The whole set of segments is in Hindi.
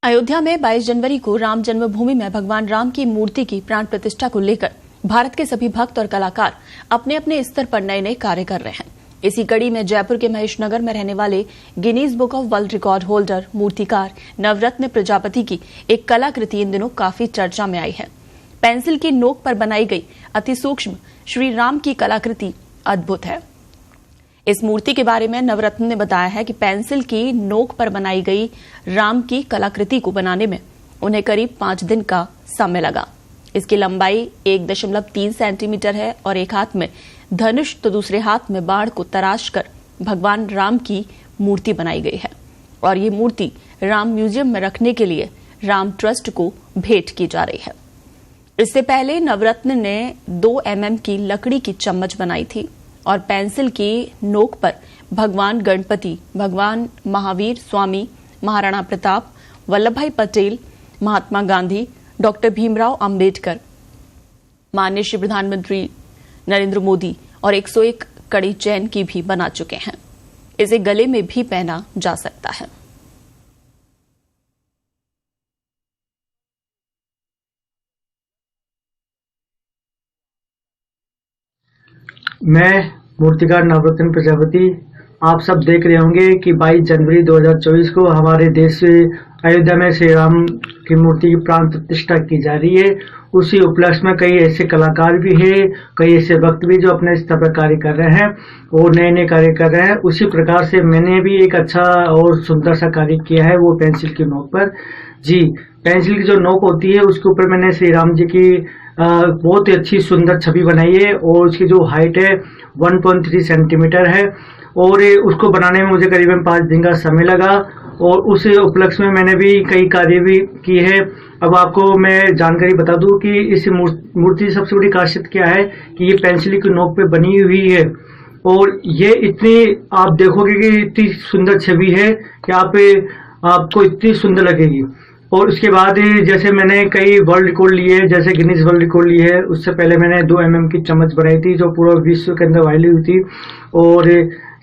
अयोध्या में 22 जनवरी को राम जन्मभूमि में भगवान राम की मूर्ति की प्राण प्रतिष्ठा को लेकर भारत के सभी भक्त और कलाकार अपने अपने स्तर पर नए नए कार्य कर रहे हैं। इसी कड़ी में जयपुर के महेश नगर में रहने वाले Guinness book of world record holder मूर्तिकार नवरत्न प्रजापति की एक कलाकृति इन दिनों काफी चर्चा में आई है। पेंसिल की नोक पर बनाई गई अति सूक्ष्म श्री राम की कलाकृति अद्भुत है। इस मूर्ति के बारे में नवरत्न ने बताया है कि पेंसिल की नोक पर बनाई गई राम की कलाकृति को बनाने में उन्हें करीब 5 दिन का समय लगा। इसकी लंबाई 1.3 सेंटीमीटर है और एक हाथ में धनुष तो दूसरे हाथ में बाण को तराश कर भगवान राम की मूर्ति बनाई गई है और ये मूर्ति राम म्यूजियम में रखने के लिए राम ट्रस्ट को भेंट की जा रही है। इससे पहले नवरत्न ने 2 mm की लकड़ी की चम्मच बनाई थी और पेंसिल की नोक पर भगवान गणपति, भगवान महावीर स्वामी, महाराणा प्रताप, वल्लभ भाई पटेल, महात्मा गांधी, डॉक्टर भीमराव अंबेडकर, माननीय श्री प्रधानमंत्री नरेंद्र मोदी और 101 कड़ी चैन की भी बना चुके हैं। इसे गले में भी पहना जा सकता है। मैं मूर्तिकार नवरत्न प्रजापति, आप सब देख रहे होंगे कि 22 जनवरी 2024 को हमारे देश अयोध्या में श्री राम की मूर्ति की प्राण प्रतिष्ठा की जा रही है। उसी उपलक्ष्य में कई ऐसे कलाकार भी हैं, कई ऐसे वक्त भी जो अपने स्तर पर कार्य कर रहे हैं और नए नए कार्य कर रहे हैं। उसी प्रकार से मैंने भी एक अच्छा और सुंदर सा कार्य किया है, वो पेंसिल की नोक पर। जी, पेंसिल की जो नोक होती है उसके ऊपर मैंने श्री राम जी की बहुत ही अच्छी सुंदर छवि बनाई है और उसकी जो हाइट है 1.3 सेंटीमीटर है और उसको बनाने में मुझे करीबन 5 दिन का समय लगा और उस उपलक्ष्य में मैंने भी कई कार्य भी किए हैं। अब आपको मैं जानकारी बता दूं कि इस मूर्ति की सबसे बड़ी खासियत क्या है कि ये पेंसिल की नोक पे बनी हुई है और ये इतनी आप देखोगे कि इतनी सुंदर छवि है कि आपको इतनी सुंदर लगेगी। और उसके बाद जैसे मैंने कई वर्ल्ड रिकॉर्ड लिए, जैसे गिनीज वर्ल्ड रिकॉर्ड लिए है। उससे पहले मैंने 2 mm की चम्मच बनाई थी जो पूरा विश्व के अंदर वायरल हुई थी। और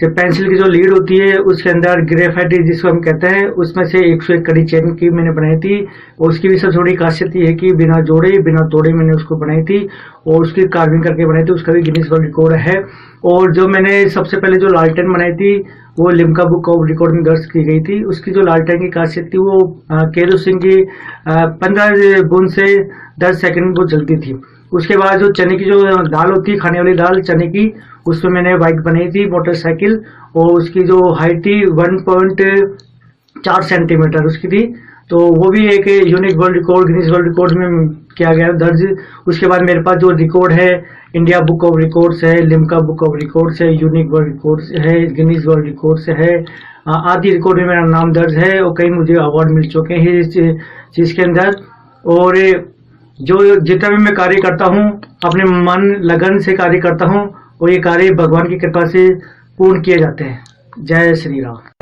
जो पेंसिल की जो लीड होती है उसके अंदर ग्रेफाइट जिसको हम कहते हैं, उसमें से 101 कड़ी चैन की मैंने बनाई थी और उसकी भी सबसे बड़ी खासियत ये है कि बिना जोड़े बिना तोड़े मैंने उसको बनाई थी और उसकी कार्विंग करके बनाई थी। उसका भी गिनीज वर्ल्ड रिकॉर्ड है। और जो मैंने सबसे पहले जो लालटेन बनाई थी वो लिम्का बुक ऑफ रिकॉर्ड में दर्ज की गई थी। उसकी जो लालटेन की खासियत थी वो केरोसिन की 15 बूंद से 10 सेकंड वो जलती थी। उसके बाद जो चने की जो दाल होती है, खाने वाली दाल चने की, उसमें मैंने बाइक बनाई थी मोटरसाइकिल और उसकी जो हाइट थी 1.4 सेंटीमीटर उसकी थी। तो वो भी एक unique world record Guinness world record में किया गया दर्ज। उसके बाद मेरे पास जो रिकॉर्ड है इंडिया बुक ऑफ रिकॉर्ड्स है, लिम्का बुक ऑफ रिकॉर्ड्स है, यूनिक वर्ल्ड रिकॉर्ड्स है, गिनीज वर्ल्ड रिकॉर्ड्स है, आदि रिकॉर्ड में मेरा नाम दर्ज है और कई मुझे अवार्ड मिल चुके हैं इस चीज के अंदर। और जो जितना भी मैं कार्य करता हूँ अपने मन लगन से कार्य करता हूँ और ये कार्य भगवान की कृपा से पूर्ण किए जाते हैं। जय श्री राम।